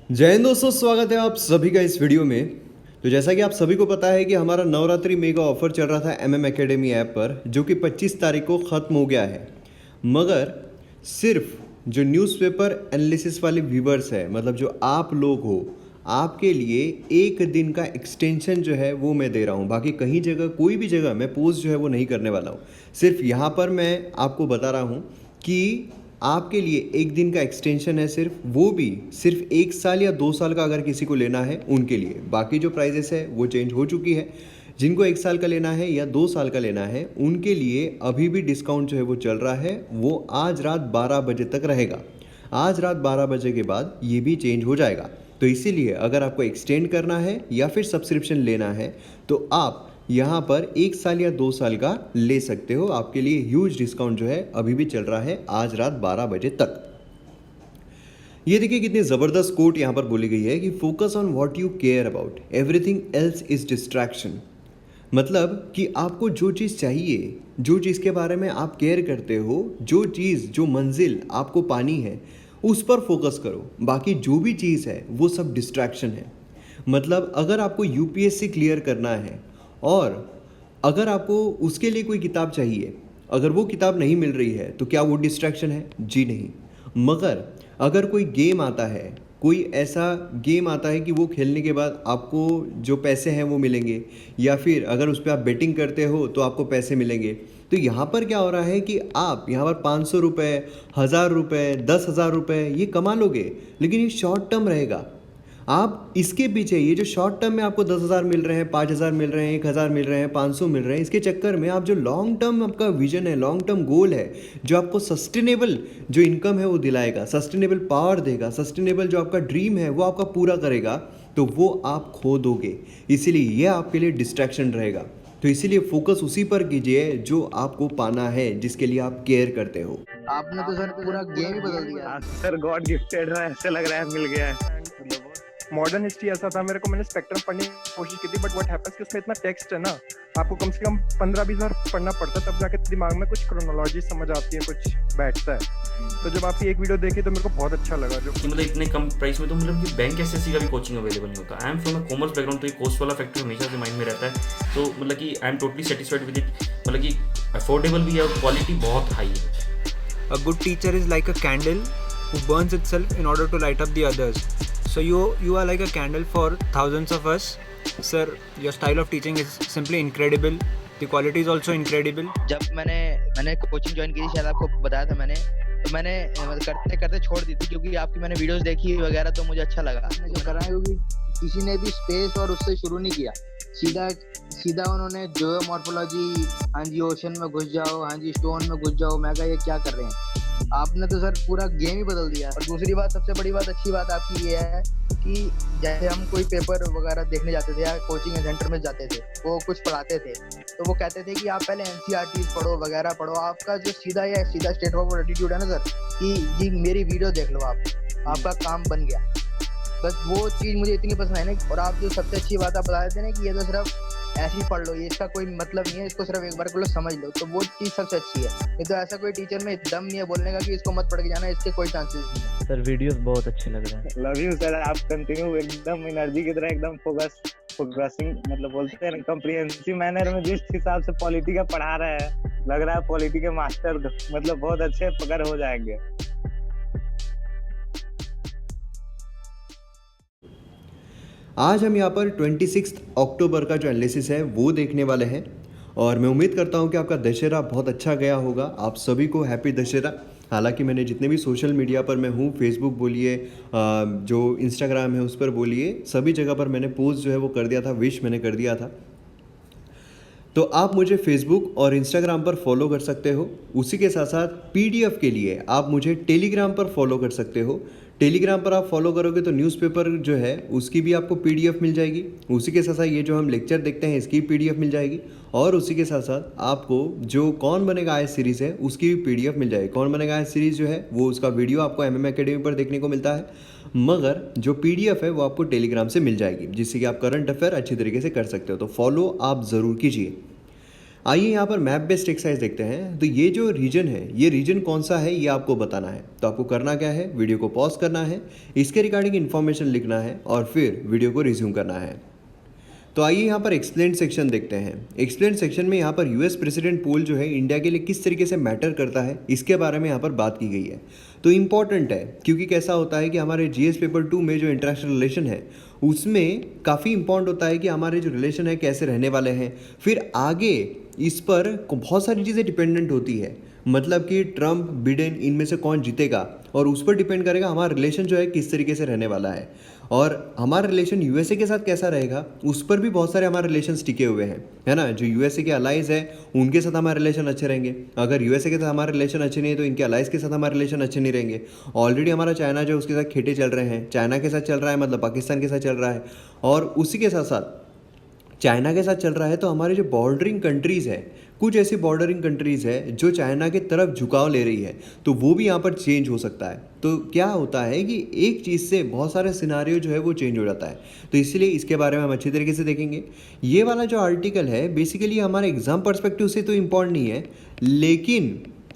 जय हिंद दोस्तों, स्वागत है आप सभी का इस वीडियो में। तो जैसा कि आप सभी को पता है कि हमारा नवरात्रि मेगा ऑफर चल रहा था एमएम एकेडमी ऐप पर, जो कि 25 तारीख को ख़त्म हो गया है। मगर सिर्फ जो न्यूज़पेपर एनालिसिस वाले व्यूवर्स है, मतलब जो आप लोग हो, आपके लिए एक दिन का एक्सटेंशन जो है वो मैं दे रहा हूँ। बाकी कहीं जगह, कोई भी जगह मैं पोस्ट जो है वो नहीं करने वाला हूँ। सिर्फ यहाँ पर मैं आपको बता रहा हूँ कि आपके लिए एक दिन का एक्सटेंशन है, सिर्फ वो भी सिर्फ 1 साल या 2 साल का अगर किसी को लेना है उनके लिए। बाकी जो प्राइजेस है वो चेंज हो चुकी है। जिनको 1 साल का लेना है या 2 साल का लेना है उनके लिए अभी भी डिस्काउंट जो है वो चल रहा है। वो आज रात 12 बजे तक रहेगा। आज रात 12 बजे के बाद ये भी चेंज हो जाएगा। तो इसीलिए अगर आपको एक्सटेंड करना है या फिर सब्सक्रिप्शन लेना है तो आप यहाँ पर 1 साल या 2 साल का ले सकते हो। आपके लिए ह्यूज डिस्काउंट जो है अभी भी चल रहा है आज रात 12 बजे तक। ये देखिए कितनी ज़बरदस्त कोट यहाँ पर बोली गई है कि focus on what you care about, everything else is distraction. मतलब कि आपको जो चीज़ चाहिए, जो चीज़ के बारे में आप केयर करते हो, जो चीज़, जो मंजिल आपको पानी है, उस पर फोकस करो। बाकी जो भी चीज़ है वो सब डिस्ट्रैक्शन है। मतलब अगर आपको यूपीएससी क्लियर करना है और अगर आपको उसके लिए कोई किताब चाहिए, अगर वो किताब नहीं मिल रही है तो क्या वो डिस्ट्रैक्शन है? जी नहीं। मगर अगर कोई गेम आता है, कोई ऐसा गेम आता है कि वो खेलने के बाद आपको जो पैसे हैं वो मिलेंगे, या फिर अगर उस पर आप बेटिंग करते हो तो आपको पैसे मिलेंगे। तो यहाँ पर क्या हो रहा है कि आप यहाँ पर 500 रुपये, 1000 रुपये, 10,000 रुपये ये कमा लोगे, लेकिन ये शॉर्ट टर्म रहेगा। आप इसके पीछे, ये जो शॉर्ट टर्म में आपको 10,000 मिल रहे हैं, 5,000 मिल रहे हैं, 1,000 मिल रहे हैं, 500 मिल रहे हैं, इसके चक्कर में आप जो लॉन्ग टर्म आपका विजन है, लॉन्ग टर्म गोल है, जो आपको सस्टेनेबल जो इनकम है वो दिलाएगा, सस्टेनेबल पावर देगा, सस्टेनेबल जो आपका ड्रीम है वो आपका पूरा करेगा, तो वो आप खो दोगे। इसीलिए ये आपके लिए डिस्ट्रैक्शन रहेगा। तो इसीलिए फोकस उसी पर कीजिए जो आपको पाना है, जिसके लिए आप केयर करते हो। आपने तो सर पूरा गेम ही बदल दिया। सर गॉड गिफ्टेड है, ऐसे लग रहा है मिल गया है। मॉडर्न हिस्ट्री ऐसा था, मेरे को, मैंने स्पेक्ट्रम पढ़ने की कोशिश की थी, बट व्हाट हैपेंस कि उसमें इतना टेक्स्ट है ना, आपको कम से कम 15-20 बार पढ़ना पड़ता है, तब जाके दिमाग में कुछ क्रोनोलॉजी समझ आती है, कुछ बैठता है। तो जब आपकी एक वीडियो देखी तो मेरे को बहुत अच्छा लगा। जो कि मतलब इतने कम प्राइस में तो मतलब कि बैंक एसएससी का भी कोचिंग अवेलेबल नहीं होता। I am from a commerce background, तो ये कॉस्ट वाला फैक्टर हमेशा से माइंड में रहता है। तो मतलब कि I am totally satisfied with it. मतलब कि अफोर्डेबल भी है और क्वालिटी बहुत हाई है। A good teacher is like a candle who burns itself in order to light up the others. So you are like a candle for thousands of us. Sir, your style of teaching is simply incredible. The quality is also incredible. जब मैंने coaching join की थी, शायद आपको बताया था मैंने, तो मैंने करते करते छोड़ दी थी, क्योंकि आपकी मैंने वीडियोस देखी वगैरह तो मुझे अच्छा लगा। जो करा है, क्योंकि किसी ने भी स्पेस और उससे शुरू नहीं किया, सीधा सीधा उन्होंने जियोमॉर्फोलॉजी, हाँ जी ओशन में घुस जाओ, हाँ जी स्टोन में घुस जाओ। मैं कहा ये क्या कर रहे हैं? आपने तो सर पूरा गेम ही बदल दिया। और दूसरी बात, सबसे बड़ी बात, अच्छी बात आपकी ये है कि जैसे हम कोई पेपर वगैरह देखने जाते थे या कोचिंग सेंटर में जाते थे, वो कुछ पढ़ाते थे तो वो कहते थे कि आप पहले एनसीईआरटी पढ़ो वगैरह पढ़ो। आपका जो सीधा स्टेट ऑफ एटीट्यूड है ना सर, कि जी मेरी वीडियो देख लो, आपका काम बन गया। बस वो चीज़ मुझे इतनी पसंद है ना। और आप जो सबसे अच्छी बात आप बता देते ना कि ये तो सिर्फ ऐसे ही पढ़ लो, ये इसका कोई मतलब नहीं है, इसको सिर्फ एक बार को लो समझ लो, तो वो चीज़ सबसे अच्छी है। नहीं तो ऐसा कोई टीचर में दम नहीं है बोलने का कि इसको मत पढ़ के जाना, इसके कोई चांसेस नहीं है। सर वीडियोस बहुत अच्छे लग रहे हैं। लव यू सर, आप कंटिन्यू एकदम एनर्जी की तरह एकदम फोकसिंग, मतलब बोलते हैं ना, कॉम्प्रिहेंसिव मैनर में जिस हिसाब से पॉलिटी का पढ़ा रहे हैं, लग रहा है पॉलिटी के मास्टर मतलब बहुत अच्छे पकड़ हो जाएंगे। आज हम यहाँ पर 26 अक्टूबर का जो एनालिसिस है वो देखने वाले हैं, और मैं उम्मीद करता हूँ कि आपका दशहरा बहुत अच्छा गया होगा। आप सभी को हैप्पी दशहरा। हालांकि मैंने जितने भी सोशल मीडिया पर मैं हूँ, फेसबुक बोलिए, जो इंस्टाग्राम है उस पर बोलिए, सभी जगह पर मैंने पोस्ट जो है वो कर दिया था, विश मैंने कर दिया था। तो आप मुझे फेसबुक और इंस्टाग्राम पर फॉलो कर सकते हो। उसी के साथ साथ पीडीएफ के लिए आप मुझे टेलीग्राम पर फॉलो कर सकते हो। टेलीग्राम पर आप फॉलो करोगे तो न्यूज़पेपर जो है उसकी भी आपको पीडीएफ मिल जाएगी। उसी के साथ साथ ये जो हम लेक्चर देखते हैं इसकी पीडीएफ मिल जाएगी, और उसी के साथ साथ आपको जो कौन बनेगा आईएएस सीरीज़ है उसकी भी पीडीएफ मिल जाएगी। कौन बनेगा आईएएस सीरीज़ जो है वो उसका वीडियो आपको एमएम एकेडमी पर देखने को मिलता है, मगर जो पीडीएफ है वो आपको टेलीग्राम से मिल जाएगी, जिससे कि आप करंट अफेयर अच्छी तरीके से कर सकते हो। तो फॉलो आप ज़रूर कीजिए। आइए यहाँ पर मैप बेस्ड एक्सरसाइज देखते हैं। तो ये जो रीजन है, ये रीजन कौन सा है ये आपको बताना है। तो आपको करना क्या है, वीडियो को पॉज करना है, इसके रिगार्डिंग इन्फॉर्मेशन लिखना है और फिर वीडियो को रिज्यूम करना है। तो आइए यहाँ पर एक्सप्लेन सेक्शन देखते हैं। एक्सप्लेन सेक्शन में यहाँ पर यूएस प्रेसिडेंट पोल जो है इंडिया के लिए किस तरीके से मैटर करता है इसके बारे में यहाँ पर बात की गई है। तो इम्पॉर्टेंट है क्योंकि कैसा होता है कि हमारे जीएस पेपर 2 में जो इंटरनेशनल रिलेशन है उसमें काफ़ी इंपॉर्टेंट होता है कि हमारे जो रिलेशन है कैसे रहने वाले हैं। फिर आगे इस पर बहुत सारी चीज़ें डिपेंडेंट होती है, मतलब कि ट्रम्प बिडेन इनमें से कौन जीतेगा और उस पर डिपेंड करेगा हमारा रिलेशन जो है किस तरीके से रहने वाला है। और हमारा रिलेशन यूएसए के साथ कैसा रहेगा उस पर भी बहुत सारे हमारे रिलेशंस टिके हुए हैं, है ना। जो यूएसए के अलाइज है उनके साथ हमारे रिलेशन अच्छे रहेंगे। अगर यूएसए के साथ हमारे रिलेशन अच्छे नहीं है तो इनके अलाइज के साथ हमारे रिलेशन अच्छे नहीं रहेंगे। ऑलरेडी हमारा चाइना जो उसके साथ खेटे चल रहे हैं, चाइना के साथ चल रहा है, मतलब पाकिस्तान के साथ चल रहा है, और उसी के साथ साथ चाइना के साथ चल रहा है। तो हमारे जो बॉर्डरिंग कंट्रीज़ है, कुछ ऐसी बॉर्डरिंग कंट्रीज़ है जो चाइना की तरफ झुकाव ले रही है, तो वो भी यहाँ पर चेंज हो सकता है। तो क्या होता है कि एक चीज़ से बहुत सारे सिनारियो जो है वो चेंज हो जाता है। तो इसलिए इसके बारे में हम अच्छी तरीके से देखेंगे। ये वाला जो आर्टिकल है बेसिकली हमारे एग्जाम पर्सपेक्टिव से तो इम्पॉर्टेंट नहीं है,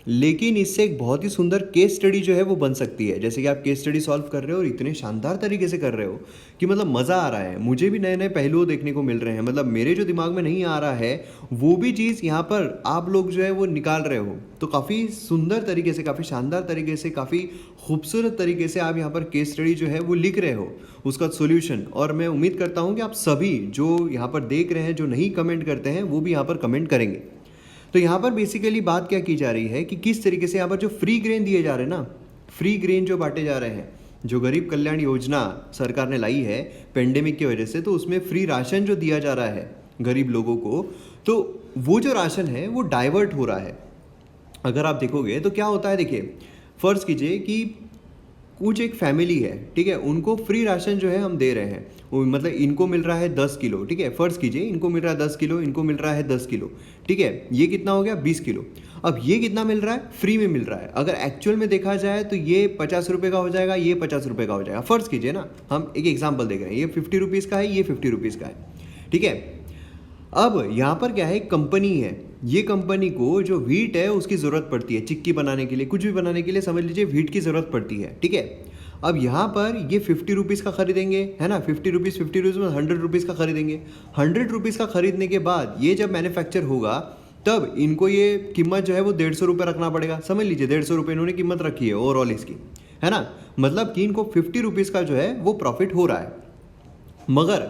लेकिन इससे एक बहुत ही सुंदर केस स्टडी जो है वो बन सकती है। जैसे कि आप केस स्टडी सॉल्व कर रहे हो और इतने शानदार तरीके से कर रहे हो कि मतलब मज़ा आ रहा है। मुझे भी नए नए पहलू देखने को मिल रहे हैं, मतलब मेरे जो दिमाग में नहीं आ रहा है वो भी चीज़ यहाँ पर आप लोग जो है वो निकाल रहे हो। तो काफ़ी सुंदर तरीके से, काफ़ी शानदार तरीके से, काफ़ी खूबसूरत तरीके से आप यहाँ पर केस स्टडी जो है वो लिख रहे हो, उसका सोल्यूशन। और मैं उम्मीद करता हूँ कि आप सभी जो यहाँ पर देख रहे हैं, जो नहीं कमेंट करते हैं, वो भी यहाँ पर कमेंट करेंगे। तो यहाँ पर बेसिकली बात क्या की जा रही है कि किस तरीके से यहाँ पर जो फ्री ग्रेन दिए जा रहे हैं ना, फ्री ग्रेन जो बांटे जा रहे हैं, जो गरीब कल्याण योजना सरकार ने लाई है पेंडेमिक की वजह से, तो उसमें फ्री राशन जो दिया जा रहा है गरीब लोगों को, तो वो जो राशन है वो डाइवर्ट हो रहा है। अगर आप देखोगे तो क्या होता है, देखिए फ़र्ज़ कीजिए कि कुछ एक फैमिली है, ठीक है, उनको फ्री राशन जो है हम दे रहे हैं, मतलब इनको मिल रहा है 10 किलो, ठीक है, फ़र्ज़ कीजिए इनको मिल रहा है 10 किलो, इनको मिल रहा है 10 किलो, ठीक है, ये कितना हो गया 20 किलो। अब ये कितना मिल रहा है, फ्री में मिल रहा है। अगर एक्चुअल में देखा जाए तो ये 50 रुपये का हो जाएगा, ये 50 रुपये का हो जाएगा। फ़र्ज़ कीजिए ना, हम एक एग्जाम्पल देख रहे हैं, ये 50 रुपीज़ का है, ये 50 रुपीज़ का है, ठीक है। अब यहाँ पर क्या है, कंपनी है, ये कंपनी को जो व्हीट है उसकी ज़रूरत पड़ती है, चिक्की बनाने के लिए, कुछ भी बनाने के लिए समझ लीजिए व्हीट की ज़रूरत पड़ती है, ठीक है। अब यहाँ पर ये 50 रुपीज़ का खरीदेंगे, है ना, 50 रुपीज़ में 100 रुपीज़ का खरीदेंगे। 100 रुपीज़ का खरीदने के बाद ये जब मैन्युफैक्चर होगा तब इनको ये कीमत जो है वो 150 रुपये रखना पड़ेगा। समझ लीजिए 150 रुपये इन्होंने कीमत रखी है ओवरऑल इसकी, है ना, मतलब कि इनको 50 रुपीज़ का जो है वो प्रॉफिट हो रहा है। मगर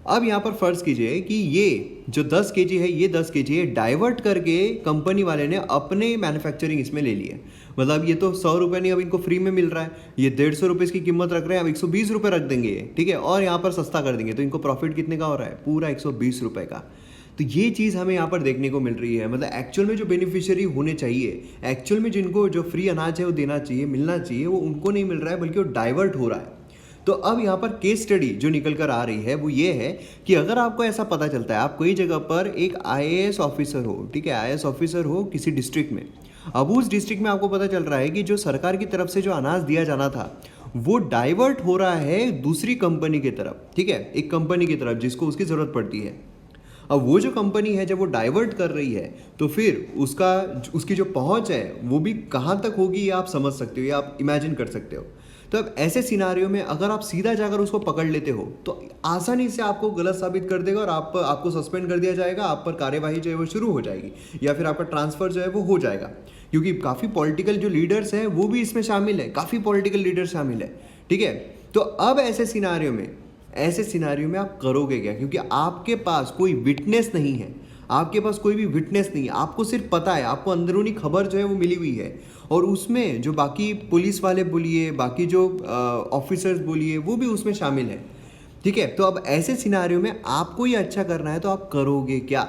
अब यहाँ पर फ़र्ज़ कीजिए कि ये जो 10 केजी है, ये 10 केजी है डाइवर्ट करके कंपनी वाले ने अपने मैन्युफैक्चरिंग इसमें ले ली है। मतलब ये तो 100 रुपये नहीं, अब इनको फ्री में मिल रहा है, ये 150 रुपये की कीमत रख रहे हैं, अब 120 रुपये रख देंगे ये, ठीक है, और यहाँ पर सस्ता कर देंगे, तो इनको प्रॉफिट कितने का हो रहा है, पूरा 120 रुपये का। तो ये चीज़ हमें यहाँ पर देखने को मिल रही है। मतलब एक्चुअल में जो बेनिफिशियरी होने चाहिए, एक्चुअल में जिनको जो फ्री अनाज है वो देना चाहिए, मिलना चाहिए, वो उनको नहीं मिल रहा है, बल्कि वो डाइवर्ट हो रहा है। तो अब यहाँ पर केस स्टडी जो निकल कर आ रही है वो ये है कि अगर आपको ऐसा पता चलता है, आप कोई जगह पर एक IAS ऑफिसर हो, ठीक है, IAS ऑफिसर हो किसी डिस्ट्रिक्ट में, अब उस डिस्ट्रिक्ट में आपको पता चल रहा है कि जो सरकार की तरफ से जो अनाज दिया जाना था वो डाइवर्ट हो रहा है दूसरी कंपनी की तरफ, ठीक है, एक कंपनी की तरफ जिसको उसकी ज़रूरत पड़ती है। अब वो जो कंपनी है जब वो डाइवर्ट कर रही है तो फिर उसकी जो पहुंच है वो भी कहाँ तक होगी ये आप समझ सकते हो, या आप इमेजिन कर सकते हो। तो अब ऐसे सिनारियो में अगर आप सीधा जाकर उसको पकड़ लेते हो तो आसानी से आपको गलत साबित कर देगा और आपको सस्पेंड कर दिया जाएगा, आप पर कार्यवाही जो है वो शुरू हो जाएगी, या फिर आपका ट्रांसफ़र जो है वो हो जाएगा। क्योंकि काफ़ी पॉलिटिकल जो लीडर्स हैं वो भी इसमें शामिल है, काफ़ी पॉलिटिकल लीडर्स शामिल है, ठीक है। तो अब ऐसे सिनारियो में आप करोगे क्या, क्योंकि आपके पास कोई विटनेस नहीं है, आपके पास कोई भी विटनेस नहीं है, आपको सिर्फ पता है, आपको अंदरूनी खबर जो है वो मिली हुई है, और उसमें जो बाकी पुलिस वाले बोलिए, बाकी जो ऑफिसर्स बोलिए, वो भी उसमें शामिल है, ठीक है। तो अब ऐसे सिनारियो में आपको ये अच्छा करना है तो आप करोगे क्या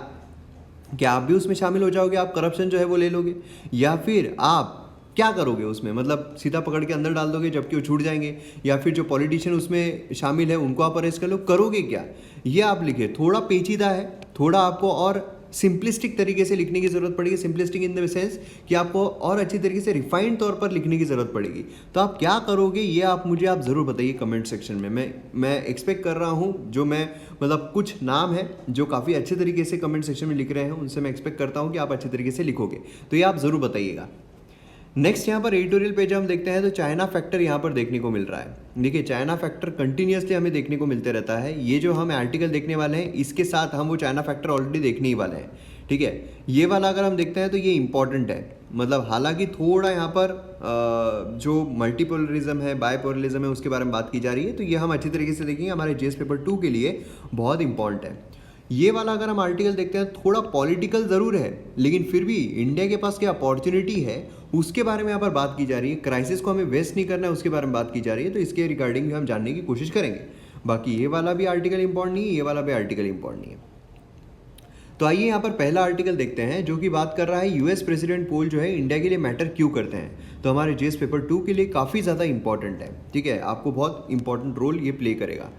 आप भी उसमें शामिल हो जाओगे, आप करप्शन जो है वो ले लोगे, या फिर आप क्या करोगे उसमें, मतलब सीधा पकड़ के अंदर डाल दोगे जबकि वो छूट जाएंगे, या फिर जो पॉलिटिशियन उसमें शामिल है उनको आप अरेस्ट कर लो, करोगे क्या, ये आप लिखिए। थोड़ा पेचीदा है, थोड़ा आपको और सिंपलिस्टिक तरीके से लिखने की ज़रूरत पड़ेगी। सिंपलिस्टिक इन द सेंस कि आपको और अच्छी तरीके से रिफाइंड तौर पर लिखने की ज़रूरत पड़ेगी। तो आप क्या करोगे ये आप ज़रूर बताइए कमेंट सेक्शन में। मैं एक्सपेक्ट कर रहा हूँ, जो मैं मतलब कुछ नाम है जो काफ़ी अच्छे तरीके से कमेंट सेक्शन में लिख रहे हैं, उनसे मैं एक्सपेक्ट करता हूँ कि आप अच्छे तरीके से लिखोगे, तो ये आप ज़रूर बताइएगा। नेक्स्ट यहाँ पर एडिटोरियल पेज हम देखते हैं तो चाइना फैक्टर यहाँ पर देखने को मिल रहा है। देखिए चाइना फैक्टर कंटिन्यूसली हमें देखने को मिलते रहता है। ये जो हम आर्टिकल देखने वाले हैं इसके साथ हम वो चाइना फैक्टर ऑलरेडी देखने ही वाले हैं, ठीक है। ये वाला अगर हम देखते हैं तो ये इंपॉर्टेंट है, मतलब हालांकि थोड़ा यहाँ पर जो मल्टीपोलरिज्म है, बायपोलरिज्म है, उसके बारे में बात की जा रही है, तो ये हम अच्छी तरीके से देखेंगे, हमारे जीएस पेपर 2 के लिए बहुत इंपॉर्टेंट है। ये वाला अगर हम आर्टिकल देखते हैं थोड़ा पॉलिटिकल ज़रूर है, लेकिन फिर भी इंडिया के पास क्या अपॉर्चुनिटी है उसके बारे में यहाँ पर बात की जा रही है। क्राइसिस को हमें वेस्ट नहीं करना है उसके बारे में बात की जा रही है, तो इसके रिगार्डिंग भी हम जानने की कोशिश करेंगे। बाकी ये वाला भी आर्टिकल इंपॉर्टेंट नहीं है, ये वाला भी आर्टिकल इंपॉर्टेंट नहीं है। तो आइए यहाँ पर पहला आर्टिकल देखते हैं जो कि बात कर रहा है यूएस प्रेसिडेंट पोल जो है इंडिया के लिए मैटर क्यों करते हैं। तो हमारे जीएस पेपर 2 के लिए काफ़ी ज़्यादा इंपॉर्टेंट है, ठीक है, आपको बहुत इंपॉर्टेंट रोल ये प्ले करेगा।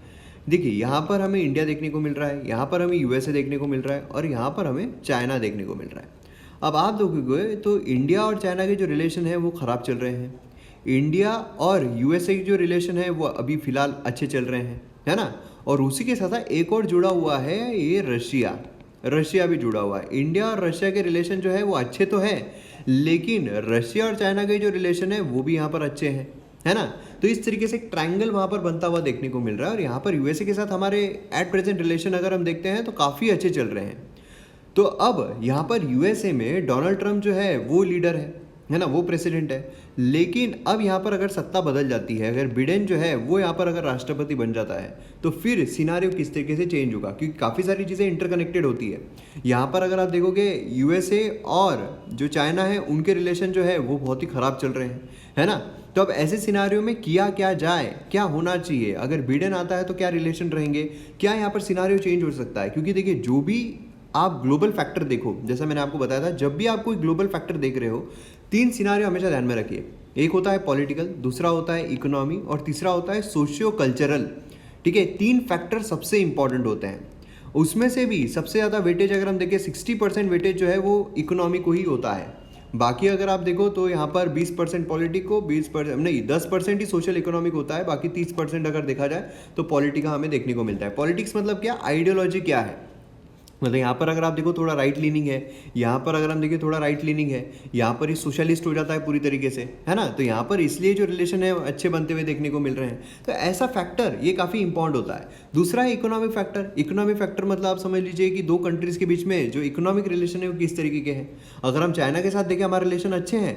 देखिए यहाँ पर हमें इंडिया देखने को मिल रहा है, यहाँ पर हमें यूएसए देखने को मिल रहा है और यहाँ पर हमें चाइना देखने को मिल रहा है। अब आप देखोगे तो इंडिया और चाइना के जो रिलेशन है वो ख़राब चल रहे हैं। इंडिया और यूएसए के जो रिलेशन है वो अभी फ़िलहाल अच्छे चल रहे हैं, है ना। और उसी के साथ एक और जुड़ा हुआ है, ये रशिया भी जुड़ा हुआ है। इंडिया और रशिया के रिलेशन जो है वो अच्छे तो हैं, लेकिन रशिया और चाइना के जो रिलेशन है वो भी यहाँ पर अच्छे हैं, है ना। तो इस तरीके से एक ट्रायंगल वहाँ पर बनता हुआ देखने को मिल रहा है। और यहाँ पर यूएसए के साथ हमारे एट प्रेजेंट रिलेशन अगर हम देखते हैं तो काफ़ी अच्छे चल रहे हैं। तो अब यहाँ पर यूएसए में डोनाल्ड ट्रंप जो है वो लीडर है ना, वो प्रेसिडेंट है। लेकिन अब यहाँ पर अगर सत्ता बदल जाती है, अगर बिडेन जो है वो यहाँ पर अगर राष्ट्रपति बन जाता है, तो फिर सिनारियो किस तरीके से चेंज होगा, क्योंकि काफ़ी सारी चीज़ें इंटरकनेक्टेड होती है। यहाँ पर अगर आप देखोगे यूएसए और जो चाइना है उनके रिलेशन जो है वो बहुत ही ख़राब चल रहे हैं, है ना। तो अब ऐसे सिनारियो में किया क्या जाए, क्या होना चाहिए, अगर बिडेन आता है तो क्या रिलेशन रहेंगे, क्या यहाँ पर सिनारियो चेंज हो सकता है। क्योंकि देखिए जो भी आप ग्लोबल फैक्टर देखो, जैसा मैंने आपको बताया था, जब भी आप कोई ग्लोबल फैक्टर देख रहे हो 3 सिनारियो हमेशा ध्यान में रखिए। एक होता है पॉलिटिकल, दूसरा होता है इकोनॉमी और तीसरा होता है सोशियो कल्चरल, ठीक है। 3 फैक्टर सबसे इंपॉर्टेंट होते हैं। उसमें से भी सबसे ज़्यादा वेटेज अगर हम देखें 60% वेटेज जो है वो इकोनॉमी को ही होता है। बाकी अगर आप देखो तो यहाँ पर 20% पॉलिटिक को, 20% नहीं 10% ही सोशल इकोनॉमिक होता है। बाकी 30% अगर देखा जाए तो पॉलिटिक हमें देखने को मिलता है। पॉलिटिक्स मतलब क्या, आइडियोलॉजी क्या है, मतलब यहाँ पर अगर आप देखो थोड़ा राइट लीनिंग है, यहाँ पर अगर हम देखें थोड़ा राइट लीनिंग है, यहाँ पर ही सोशलिस्ट हो जाता है पूरी तरीके से, है ना। तो यहाँ पर इसलिए जो रिलेशन है अच्छे बनते हुए देखने को मिल रहे हैं। तो ऐसा फैक्टर ये काफ़ी इंपॉर्टेंट होता है। दूसरा है इकोनॉमिक फैक्टर। इकोनॉमिक फैक्टर मतलब आप समझ लीजिए कि 2 कंट्रीज़ के बीच में जो इकोनॉमिक रिलेशन है वो किस तरीके के हैं। अगर हम चाइना के साथ देखें हमारे रिलेशन अच्छे हैं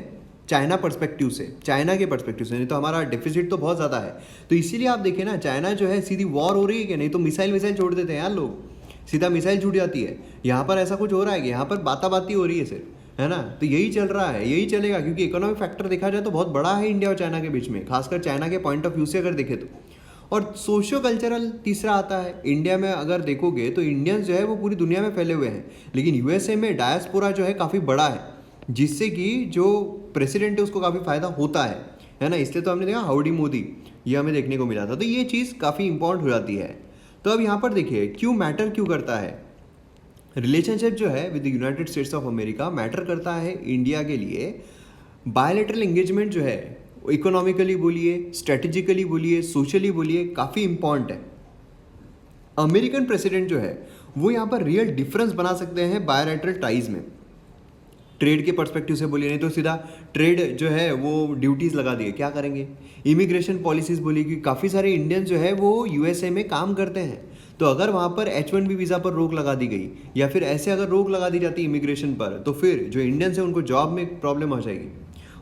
चाइना पर्सपेक्टिव से, चाइना के पर्सपेक्टिव से, नहीं तो हमारा डेफिसिट तो बहुत ज़्यादा है। तो इसीलिए आप देखें ना, चाइना जो है सीधी वॉर हो रही है कि नहीं, तो मिसाइल छोड़ देते हैं यार लोग, सीधा मिसाइल छूट जाती है। यहाँ पर ऐसा कुछ हो रहा है कि यहाँ पर बाती हो रही है सिर्फ, है ना। तो यही चल रहा है, यही चलेगा, क्योंकि इकोनॉमिक फैक्टर देखा जाए तो बहुत बड़ा है इंडिया और चाइना के बीच में, खासकर चाइना के पॉइंट ऑफ व्यू से अगर देखें तो। और सोशियो कल्चरल तीसरा आता है। इंडिया में अगर देखोगे तो इंडियंस जो है वो पूरी दुनिया में फैले हुए हैं, लेकिन यूएसए में डायस्पोरा जो है काफ़ी बड़ा है, जिससे कि जो प्रेसिडेंट है उसको काफ़ी फ़ायदा होता है ना। इसलिए तो हमने देखा हाउडी मोदी, ये हमें देखने को मिला था। तो ये चीज़ काफ़ी इंपॉर्टेंट हो जाती है। तो अब यहाँ पर देखिए क्यों मैटर क्यों करता है, रिलेशनशिप जो है with United states of America matter करता है इंडिया के लिए। बायलैटरल एंगेजमेंट जो है इकोनॉमिकली बोलिए, स्ट्रेटेजिकली बोलिए, सोशली बोलिए, काफ़ी इंपॉर्टेंट है। अमेरिकन प्रेसिडेंट जो है वो यहाँ पर रियल डिफरेंस बना सकते हैं बायलैटरल टाइज में। ट्रेड के पर्सपेक्टिव से बोलिए, नहीं तो सीधा ट्रेड जो है वो ड्यूटीज़ लगा दिए, क्या करेंगे। इमिग्रेशन पॉलिसीज़ बोलिए कि काफ़ी सारे इंडियन जो है वो यूएसए में काम करते हैं, तो अगर वहाँ पर H1B वीज़ा पर रोक लगा दी गई या फिर ऐसे अगर रोक लगा दी जाती इमिग्रेशन पर, तो फिर जो इंडियंस हैं उनको जॉब में प्रॉब्लम हो जाएगी।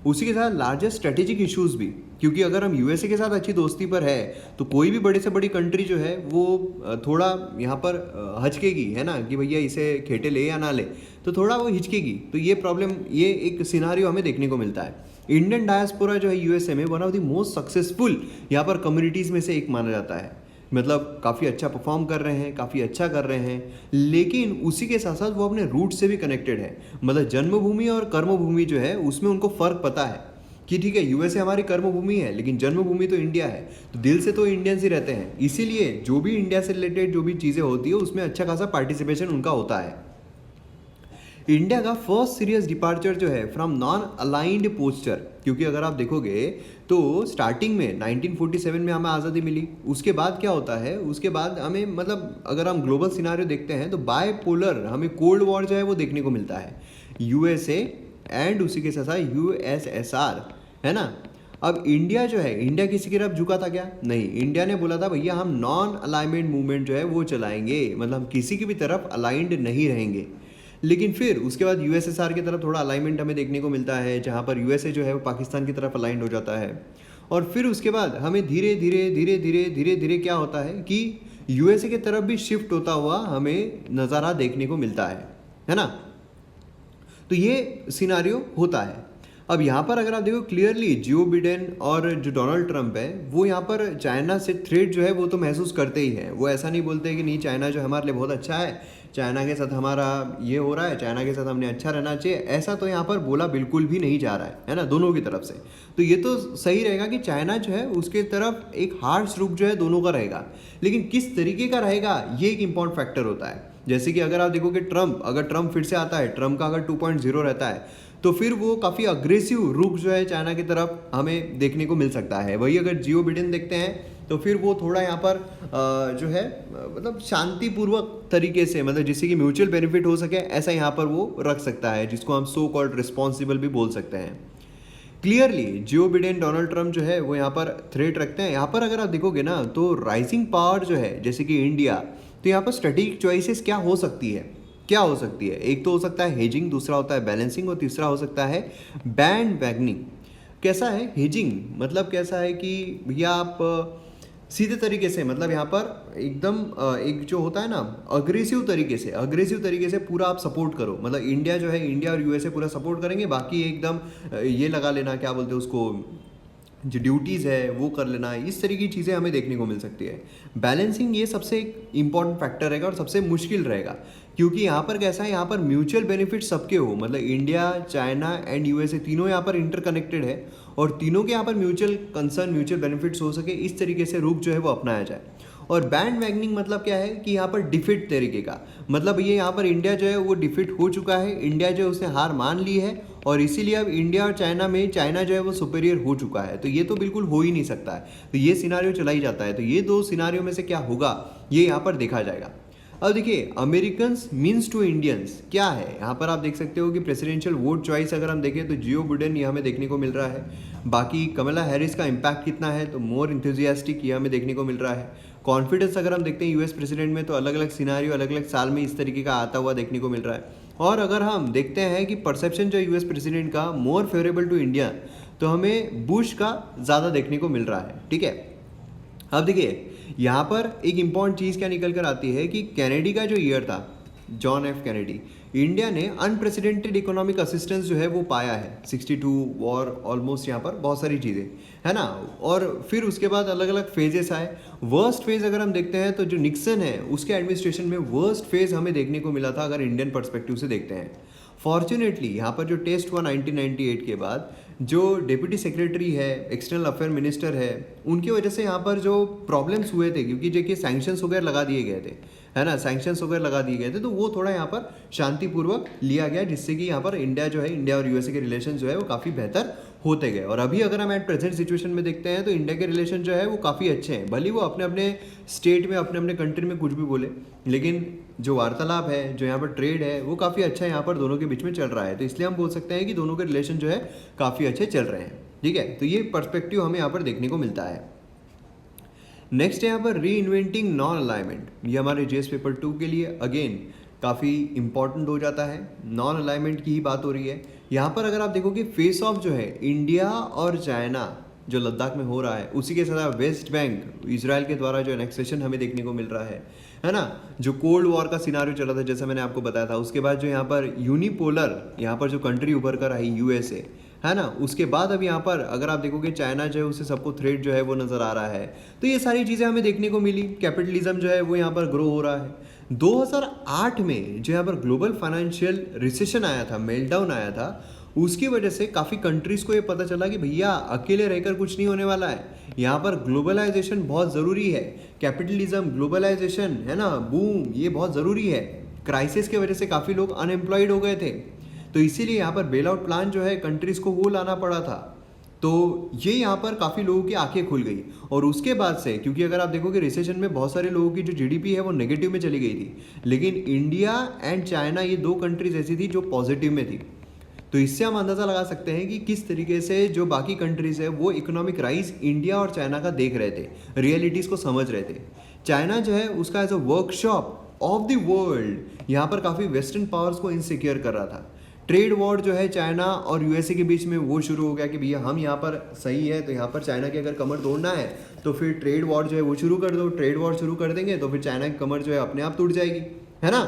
उसी के साथ लार्जेस्ट स्ट्रेटेजिक इश्यूज़ भी, क्योंकि अगर हम यूएसए के साथ अच्छी दोस्ती पर है तो कोई भी बड़ी से बड़ी कंट्री जो है वो थोड़ा यहाँ पर हचकेगी, है ना, कि भैया इसे खेटे ले या ना ले, तो थोड़ा वो हिचकेगी। तो ये प्रॉब्लम, ये एक सिनारियो हमें देखने को मिलता है। इंडियन डायस्पोरा जो है यूएसए में one of the most successful यहाँ पर कम्युनिटीज़ में से एक माना जाता है। मतलब काफ़ी अच्छा परफॉर्म कर रहे हैं, काफ़ी अच्छा कर रहे हैं, लेकिन उसी के साथ साथ वो अपने रूट से भी कनेक्टेड है। मतलब जन्मभूमि और कर्मभूमि जो है उसमें उनको फ़र्क पता है कि ठीक है यूएसए हमारी कर्मभूमि है लेकिन जन्मभूमि तो इंडिया है, तो दिल से तो इंडियंस ही रहते हैं। इसीलिए जो भी इंडिया से रिलेटेड जो भी चीज़ें होती है उसमें अच्छा खासा पार्टिसिपेशन उनका होता है। इंडिया का फर्स्ट सीरियस डिपार्चर जो है फ्रॉम नॉन अलाइंड पोस्चर, क्योंकि अगर आप देखोगे तो स्टार्टिंग में 1947 में हमें आज़ादी मिली, उसके बाद क्या होता है, उसके बाद हमें मतलब अगर हम ग्लोबल सिनारियो देखते हैं तो बायपोलर हमें कोल्ड वॉर जो है वो देखने को मिलता है, यूएसए एंड उसी के साथ साथ यूएसएसआर, है ना। अब इंडिया जो है, इंडिया किसी की तरफ झुका था क्या? नहीं, इंडिया ने बोला था भैया हम नॉन अलाइनमेंट मूवमेंट जो है वो चलाएंगे, मतलब हम किसी की भी तरफ अलाइंड नहीं रहेंगे। लेकिन फिर उसके बाद यूएसएसआर की तरफ थोड़ा अलाइनमेंट हमें देखने को मिलता है, जहाँ पर यूएसए जो है वो पाकिस्तान की तरफ अलाइंड हो जाता है। और फिर उसके बाद हमें धीरे धीरे क्या होता है कि यूएसए की तरफ भी शिफ्ट होता हुआ हमें नज़ारा देखने को मिलता है ना। तो ये सिनारियो होता है। अब यहाँ पर अगर आप देखो क्लियरली जो बिडेन और जो डोनाल्ड ट्रंप है वो यहाँ पर चाइना से थ्रेट जो है वो तो महसूस करते ही हैं। वो ऐसा नहीं बोलते कि नहीं चाइना जो हमारे लिए बहुत अच्छा है, चाइना के साथ हमारा ये हो रहा है, चाइना के साथ हमने अच्छा रहना चाहिए, ऐसा तो यहाँ पर बोला बिल्कुल भी नहीं जा रहा है ना, दोनों की तरफ से। तो ये तो सही रहेगा कि चाइना जो है उसके तरफ एक हार्श रुख जो है दोनों का रहेगा, लेकिन किस तरीके का रहेगा ये एक इम्पॉर्टेंट फैक्टर होता है। जैसे कि अगर आप देखो कि अगर ट्रंप फिर से आता है, ट्रंप का अगर 2.0 रहता है तो फिर वो काफ़ी अग्रेसिव रुख जो है चाइना की तरफ हमें देखने को मिल सकता है। वही अगर जियो बिडेन देखते हैं तो फिर वो थोड़ा यहाँ पर जो है मतलब शांतिपूर्वक तरीके से, मतलब जिससे कि म्यूचुअल बेनिफिट हो सके, ऐसा यहाँ पर वो रख सकता है, जिसको हम सो कॉल्ड रिस्पॉन्सिबल भी बोल सकते हैं। क्लियरली जियो बिडेन डोनाल्ड ट्रंप जो है वो यहाँ पर थ्रेट रखते हैं। यहाँ पर अगर आप देखोगे ना तो राइजिंग पावर जो है जैसे कि इंडिया, तो यहाँ पर स्ट्रेटेजिक चॉइसेस क्या हो सकती है, एक तो हो सकता है हेजिंग, दूसरा होता है बैलेंसिंग और तीसरा हो सकता है बैंड वैगनिंग। कैसा है हेजिंग? मतलब कैसा है कि भैया आप सीधे तरीके से, मतलब यहाँ पर एकदम एक जो होता है ना अग्रेसिव तरीके से पूरा आप सपोर्ट करो, मतलब इंडिया जो है, इंडिया और यूएसए पूरा सपोर्ट करेंगे, बाकी एकदम ये लगा लेना, क्या बोलते हैं उसको, जो ड्यूटीज़ है वो कर लेना, इस तरह की चीज़ें हमें देखने को मिल सकती है। बैलेंसिंग ये सबसे एक इम्पॉर्टेंट फैक्टर रहेगा और सबसे मुश्किल रहेगा, क्योंकि यहाँ पर कैसा है, यहाँ पर म्यूचुअल बेनिफिट सबके हो, मतलब इंडिया, चाइना एंड यूएसए तीनों यहाँ पर इंटरकनेक्टेड है और तीनों के यहाँ पर म्यूचुअल कंसर्न, म्यूचुअल बेनिफिट्स हो सके, इस तरीके से रुख जो है वो अपनाया जाए। और बैंड वैगनिंग मतलब क्या है कि यहाँ पर डिफिट तरीके का, मतलब ये यहाँ पर इंडिया जो है वो डिफिट हो चुका है, इंडिया जो है उसने हार मान ली है और इसीलिए अब इंडिया और चाइना में चाइना जो है वो सुपीरियर हो चुका है। तो ये तो बिल्कुल हो ही नहीं सकता है, तो ये सिनारियो चला ही जाता है। तो ये दो सिनारियो में से क्या होगा ये यहाँ पर देखा जाएगा। अब देखिए अमेरिकन्स मीन्स टू इंडियंस क्या है, यहाँ पर आप देख सकते हो कि प्रेसिडेंशियल वोट चॉइस अगर हम देखें तो जियो बिडेन ये हमें देखने को मिल रहा है। बाकी कमला हैरिस का इम्पैक्ट कितना है, तो मोर इंथुजियास्टिक ये हमें देखने को मिल रहा है। कॉन्फिडेंस अगर हम देखते हैं यूएस प्रेसिडेंट में तो अलग अलग सिनारियो अलग अलग साल में इस तरीके का आता हुआ देखने को मिल रहा है। और अगर हम देखते हैं कि परसेप्शन जो यूएस प्रेसिडेंट का मोर फेवरेबल टू इंडिया, तो हमें बुश का ज़्यादा देखने को मिल रहा है। ठीक है, अब देखिए यहाँ पर एक इम्पॉर्टेंट चीज़ क्या निकल कर आती है कि कैनेडी का जो ईयर था, जॉन एफ कैनेडी, इंडिया ने अनप्रेसिडेंटेड इकोनॉमिक असिस्टेंस जो है वो पाया है, 62 वॉर ऑलमोस्ट, यहाँ पर बहुत सारी चीज़ें है ना। और फिर उसके बाद अलग अलग फेजेस आए। वर्स्ट फेज़ अगर हम देखते हैं तो जो निक्सन है उसके एडमिनिस्ट्रेशन में वर्स्ट फेज़ हमें देखने को मिला था अगर इंडियन पर्सपेक्टिव से देखते हैं। फॉर्चुनेटली यहाँ पर जो टेस्ट हुआ 1998 के बाद, जो डिप्टी सेक्रेटरी है, एक्सटर्नल अफेयर मिनिस्टर है, उनकी वजह से यहाँ पर जो प्रॉब्लम्स हुए थे, क्योंकि देखिए सैंक्शंस वगैरह लगा दिए गए थे, है ना, सैंक्शंस वगैरह लगा दिए गए थे, तो वो थोड़ा यहाँ पर शांतिपूर्वक लिया गया, जिससे कि यहाँ पर इंडिया जो है, इंडिया और यूएसए के रिलेशन जो है वो काफ़ी बेहतर होते गए। और अभी अगर हम एट प्रेजेंट सिचुएशन में देखते हैं तो इंडिया के रिलेशन जो है वो काफ़ी अच्छे हैं, भले वो अपने अपने स्टेट में, अपने अपने कंट्री में कुछ भी बोले, लेकिन जो वार्तालाप है, जो यहाँ पर ट्रेड है, वो काफ़ी अच्छा यहाँ पर दोनों के बीच में चल रहा है। तो इसलिए हम बोल सकते हैं कि दोनों के रिलेशन जो है काफ़ी अच्छे चल रहे हैं। ठीक है, तो ये पर्सपेक्टिव हमें यहाँ पर देखने को मिलता है। नेक्स्ट है यहाँ पर री इन्वेंटिंग नॉन अलाइनमेंट। ये हमारे जीएस पेपर 2 के लिए अगेन काफ़ी इंपॉर्टेंट हो जाता है। नॉन अलाइनमेंट की ही बात हो रही है यहाँ पर। अगर आप देखोगे फेस ऑफ जो है इंडिया और चाइना जो लद्दाख में हो रहा है, उसी के साथ वेस्ट बैंक इजराइल के द्वारा जो एनेक्सेशन हमें देखने को मिल रहा है ना, जो कोल्ड वॉर का सिनारियो चला था जैसा मैंने आपको बताया था। उसके बाद जो यहाँ पर यूनिपोलर यहाँ पर जो कंट्री उभर कर आई यूएसए, है ना, उसके बाद अब यहाँ पर अगर आप देखोगे चाइना जो है उसे सबको थ्रेट जो है वो नज़र आ रहा है। तो ये सारी चीज़ें हमें देखने को मिली। कैपिटलिज्म जो है वो यहाँ पर ग्रो हो रहा है। 2008 में जो यहाँ पर ग्लोबल फाइनेंशियल रिसेशन आया था, मेल्टडाउन आया था, उसकी वजह से काफ़ी कंट्रीज़ को ये पता चला कि भैया अकेले रहकर कुछ नहीं होने वाला है, यहाँ पर ग्लोबलाइजेशन बहुत ज़रूरी है। कैपिटलिज्म, ग्लोबलाइजेशन, है ना, बूम, ये बहुत ज़रूरी है। क्राइसिस की वजह से काफ़ी लोग अनएम्प्लॉयड हो गए थे, तो इसीलिए यहाँ पर बेल आउट प्लान जो है कंट्रीज़ को वो लाना पड़ा था। तो ये यहाँ पर काफ़ी लोगों की आंखें खुल गई। और उसके बाद से, क्योंकि अगर आप देखोगे रिसेशन में बहुत सारे लोगों की जो जीडीपी है वो नेगेटिव में चली गई थी, लेकिन इंडिया एंड चाइना ये दो कंट्रीज ऐसी थी जो पॉजिटिव में थी। तो इससे हम अंदाज़ा लगा सकते हैं कि किस तरीके से जो बाकी कंट्रीज़ है वो इकोनॉमिक राइज इंडिया और चाइना का देख रहे थे, रियलिटीज़ को समझ रहे थे। चाइना जो है उसका as a workshop of the world यहाँ पर काफ़ी वेस्टर्न पावर्स को इनसिक्योर कर रहा था। ट्रेड वॉर जो है चाइना और यूएसए के बीच में वो शुरू हो गया कि भैया हम यहाँ पर सही है, तो यहाँ पर चाइना की अगर कमर तोड़ना है तो फिर ट्रेड वॉर जो है वो शुरू कर दो। ट्रेड वॉर शुरू कर देंगे तो फिर चाइना की कमर जो है अपने आप टूट जाएगी, है ना।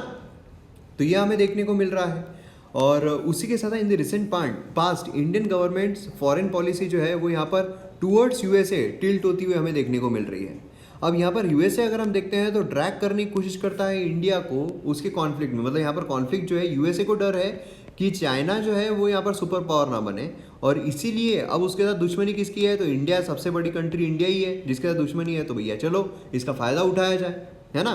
तो ये हमें देखने को मिल रहा है। और उसी के साथ in the recent past Indian governments foreign policy जो है वो यहाँ पर टूवर्ड्स यूएसए टिल्ट होती हुई हमें देखने को मिल रही है। अब यहाँ पर यूएसए अगर हम देखते हैं तो ड्रैग करने की कोशिश करता है इंडिया को उसके कॉन्फ्लिक्ट में। मतलब यहाँ पर कॉन्फ्लिक्ट जो है यूएसए को डर है कि चाइना जो है वो यहाँ पर सुपर पावर ना बने, और इसीलिए अब उसके साथ दुश्मनी किसकी है, तो इंडिया सबसे बड़ी कंट्री इंडिया ही है जिसके साथ दुश्मनी है। तो भैया चलो इसका फ़ायदा उठाया जाए, है ना।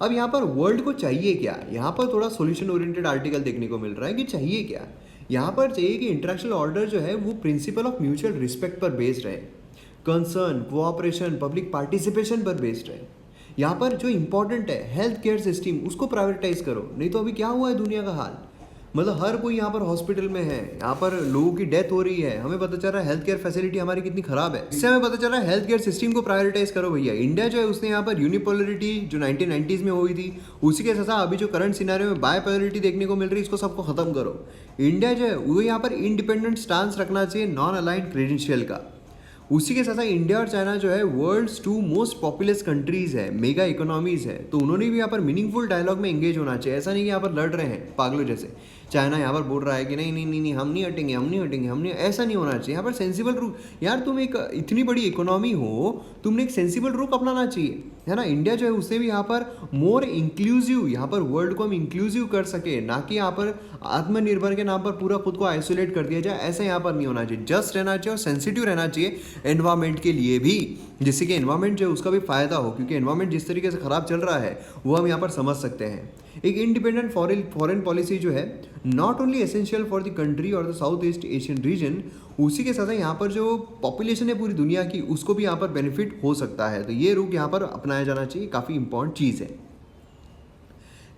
अब यहाँ पर वर्ल्ड को चाहिए क्या, यहाँ पर थोड़ा सॉल्यूशन ओरिएंटेड आर्टिकल देखने को मिल रहा है कि चाहिए क्या। यहाँ पर चाहिए कि इंटरनेशनल ऑर्डर जो है वो प्रिंसिपल ऑफ म्यूचुअल रिस्पेक्ट पर बेस्ड रहे, कंसर्न, कोऑपरेशन, पब्लिक पार्टिसिपेशन पर बेस्ड रहे। यहाँ पर जो इंपॉर्टेंट है हेल्थ केयर सिस्टम उसको प्राइवेटाइज करो, नहीं तो अभी क्या हुआ है दुनिया का हाल। मतलब हर कोई यहाँ पर हॉस्पिटल में है, यहाँ पर लोगों की डेथ हो रही है, हमें पता चल रहा है हेल्थ केयर फैसिलिटी हमारी कितनी खराब है। इससे हमें पता चल रहा है हेल्थ केयर सिस्टम को प्रायोरिटाइज करो भैया। इंडिया जो है उसने यहाँ पर यूनिपोलरिटी जो 1990s में हुई थी उसी के साथ अभी जो करंट सिनेरियो में बायपोलरिटी देखने को मिल रही है इसको सबको खत्म करो। इंडिया जो है वो यहाँ पर इंडिपेंडेंट स्टांस रखना चाहिए नॉन अलाइंड क्रेडेंशियल का। उसी के साथ साथ इंडिया और चाइना जो है वर्ल्ड्स 2 मोस्ट पॉपुलस कंट्रीज है, मेगा इकोनॉमीज है, तो उन्होंने भी यहाँ पर मीनिंगफुल डायलॉग में एंगेज होना चाहिए। ऐसा नहीं कि यहाँ पर लड़ रहे हैं पागलों जैसे। चाइना यहाँ पर बोल रहा है कि नहीं नहीं नहीं नहीं हम नहीं हटेंगे, हम नहीं हटेंगे, हम नहीं, ऐसा नहीं होना चाहिए। यहाँ पर सेंसिबल रुख, यार तुम एक इतनी बड़ी इकोनॉमी हो, तुमने एक सेंसिबल रुख अपनाना चाहिए, है ना। इंडिया जो है उससे भी यहाँ पर मोर इंक्लूसिव, यहाँ पर वर्ल्ड को हम इंक्लूसिव कर सके, ना कि यहाँ पर आत्मनिर्भर के नाम पर पूरा खुद को आइसोलेट कर दिया जाए। ऐसा यहाँ पर नहीं होना चाहिए, जस्ट रहना चाहिए और सेंसिटिव रहना चाहिए एनवायरमेंट के लिए भी, जिससे कि एनवायरमेंट जो है उसका भी फायदा हो, क्योंकि एनवायरमेंट जिस तरीके से खराब चल रहा है वो हम यहाँ पर समझ सकते हैं। एक इंडिपेंडेंट फॉरेन पॉलिसी जो है not only essential for the country और the South East Asian region, उसी के साथ यहाँ पर जो पॉपुलेशन है पूरी दुनिया की उसको भी यहाँ पर बेनिफिट हो सकता है। तो ये रुख यहाँ पर अपनाया जाना चाहिए, काफ़ी इंपॉर्टेंट चीज़ है।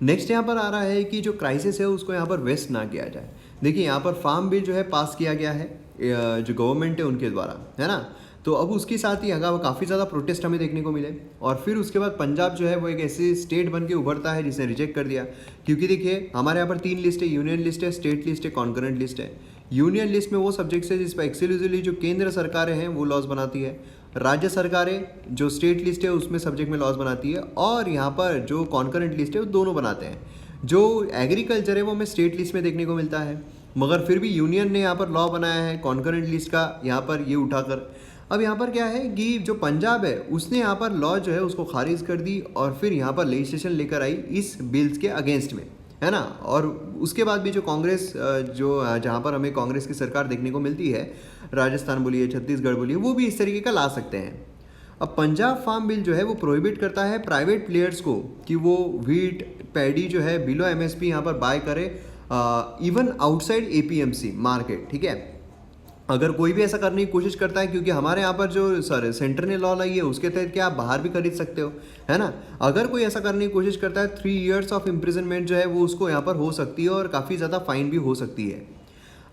नेक्स्ट यहाँ पर आ रहा है कि जो क्राइसिस है उसको यहाँ पर वेस्ट ना किया जाए। देखिए यहाँ पर फार्म बिल जो है पास किया गया है जो गवर्नमेंट है उनके द्वारा, है ना। तो अब उसके साथ ही अगर काफ़ी ज़्यादा प्रोटेस्ट हमें देखने को मिले, और फिर उसके बाद पंजाब जो है वो एक ऐसी स्टेट बन के उभरता है जिसने रिजेक्ट कर दिया। क्योंकि देखिए हमारे यहाँ पर 3 लिस्ट है, यूनियन लिस्ट है, स्टेट लिस्ट है, कॉन्करेंट लिस्ट है। यूनियन लिस्ट में वो सब्जेक्ट्स है जिस पर एक्सक्लूसिवली जो केंद्र सरकारें हैं वो लॉज बनाती है, राज्य सरकारें जो स्टेट लिस्ट है उसमें सब्जेक्ट में लॉज बनाती है, और यहाँ पर जो कॉन्करेंट लिस्ट है वो दोनों बनाते हैं। जो एग्रीकल्चर है वो हमें स्टेट लिस्ट में देखने को मिलता है, मगर फिर भी यूनियन ने यहाँ पर लॉ बनाया है कॉन्करेंट लिस्ट का यहाँ पर ये उठाकर। अब यहाँ पर क्या है कि जो पंजाब है उसने यहाँ पर लॉ जो है उसको खारिज कर दी, और फिर यहाँ पर लेजिस्लेशन लेकर आई इस बिल्स के अगेंस्ट में, है ना। और उसके बाद भी जो कांग्रेस जो जहाँ पर हमें कांग्रेस की सरकार देखने को मिलती है, राजस्थान बोलिए, छत्तीसगढ़ बोलिए, वो भी इस तरीके का ला सकते हैं। अब पंजाब फार्म बिल जो है वो प्रोहिबिट करता है प्राइवेट प्लेयर्स को कि वो व्हीट पैडी जो है बिलो एमएसपी यहाँ पर बाय करे इवन आउटसाइड एपीएमसी मार्केट, ठीक है। अगर कोई भी ऐसा करने की कोशिश करता है, क्योंकि हमारे यहाँ पर जो सेंटर ने लॉ लाई है उसके तहत क्या आप बाहर भी खरीद सकते हो, है ना। अगर कोई ऐसा करने की कोशिश करता है 3 years ऑफ इम्प्रिजनमेंट जो है वो उसको यहाँ पर हो सकती है, और काफ़ी ज़्यादा फाइन भी हो सकती है।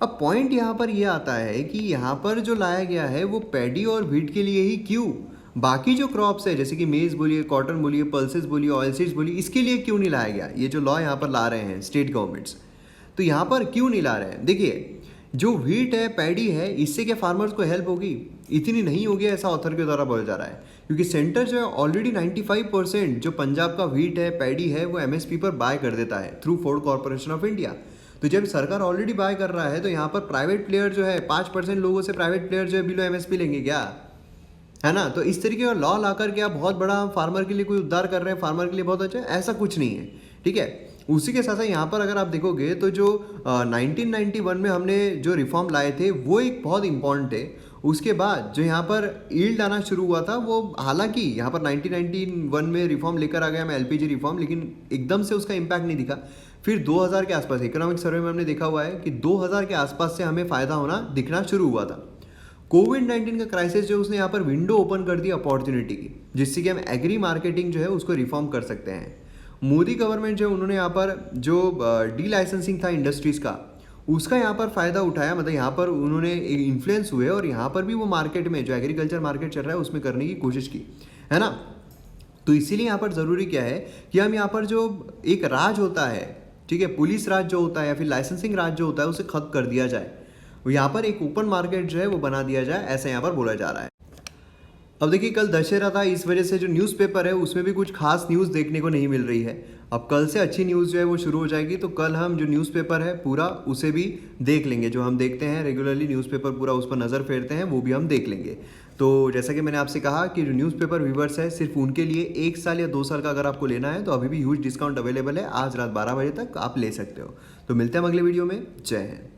अब पॉइंट यहाँ पर ये आता है कि यहाँ पर जो लाया गया है वो पैडी और व्हीट के लिए ही क्यों, बाकी जो क्रॉप्स है जैसे कि मेज़ बोलिए, कॉटन बोलिए, पल्सेस बोलिए, ऑयल सीड्स बोलिए, इसके लिए क्यों नहीं लाया गया। ये जो लॉ यहाँ पर ला रहे हैं स्टेट गवर्नमेंट्स, तो यहाँ पर क्यों नहीं ला रहे हैं। देखिए जो व्हीट है, पैडी है, इससे क्या फार्मर्स को हेल्प होगी, इतनी नहीं होगी ऐसा ऑथर के द्वारा बोला जा रहा है, क्योंकि सेंटर जो है ऑलरेडी 95% जो पंजाब का व्हीट है, पैडी है, वो एमएसपी पर बाय कर देता है through Ford corporation of India. तो जब सरकार ऑलरेडी बाय कर रहा है तो यहाँ पर प्राइवेट प्लेयर जो है 5% लोगों से प्राइवेट प्लेयर जो है बिलो एमएसपी लेंगे क्या, है ना। तो इस तरीके का लॉ ला करके आप बहुत बड़ा फार्मर के लिए कोई उद्धार कर रहे हैं, फार्मर के लिए बहुत अच्छा है, ऐसा कुछ नहीं है, ठीक है। उसी के साथ साथ यहाँ पर अगर आप देखोगे तो जो 1991 में हमने जो रिफॉर्म लाए थे वो एक बहुत इंपॉर्टेंट है। उसके बाद जो यहाँ पर ईल्ड आना शुरू हुआ था वो, हालांकि यहाँ पर 1991 में रिफॉर्म लेकर आ गया मैं एलपीजी रिफॉर्म, लेकिन एकदम से उसका इम्पैक्ट नहीं दिखा। फिर 2000 के आसपास इकोनॉमिक सर्वे में हमने देखा हुआ है कि 2000 के आसपास से हमें फ़ायदा होना दिखना शुरू हुआ था। कोविड-19 का क्राइसिस जो उसने यहाँ पर विंडो ओपन कर दी अपॉर्चुनिटी की, जिससे कि हम एग्री मार्केटिंग जो है उसको रिफॉर्म कर सकते हैं। मोदी गवर्नमेंट जो उन्होंने यहाँ पर जो डी लाइसेंसिंग था इंडस्ट्रीज़ का, उसका यहाँ पर फ़ायदा उठाया, मतलब यहाँ पर उन्होंने इन्फ्लुएंस हुए और यहाँ पर भी वो मार्केट में जो एग्रीकल्चर मार्केट चल रहा है उसमें करने की कोशिश की, है ना। तो इसीलिए यहाँ पर ज़रूरी क्या है कि हम यहाँ पर जो एक राज होता है, ठीक है, पुलिस राज जो होता है या फिर लाइसेंसिंग राज जो होता है उसे खत्म कर दिया जाए, यहाँ पर एक ओपन मार्केट जो है वो बना दिया जाए, ऐसा यहाँ पर बोला जा रहा है। अब देखिए कल दशहरा था, इस वजह से जो न्यूज़पेपर है उसमें भी कुछ खास न्यूज़ देखने को नहीं मिल रही है। अब कल से अच्छी न्यूज़ जो है वो शुरू हो जाएगी, तो कल हम जो न्यूज़पेपर है पूरा उसे भी देख लेंगे। जो हम देखते हैं रेगुलरली न्यूज़पेपर, पूरा उस पर नज़र फेरते हैं, वो भी हम देख लेंगे। तो जैसा कि मैंने आपसे कहा कि जो न्यूज़पेपर व्यूवर्स है सिर्फ उनके लिए 1 साल या 2 साल का अगर आपको लेना है तो अभी भी ह्यूज डिस्काउंट अवेलेबल है, आज रात 12 बजे तक आप ले सकते हो। तो मिलते हैं अगले वीडियो में। जय हिंद।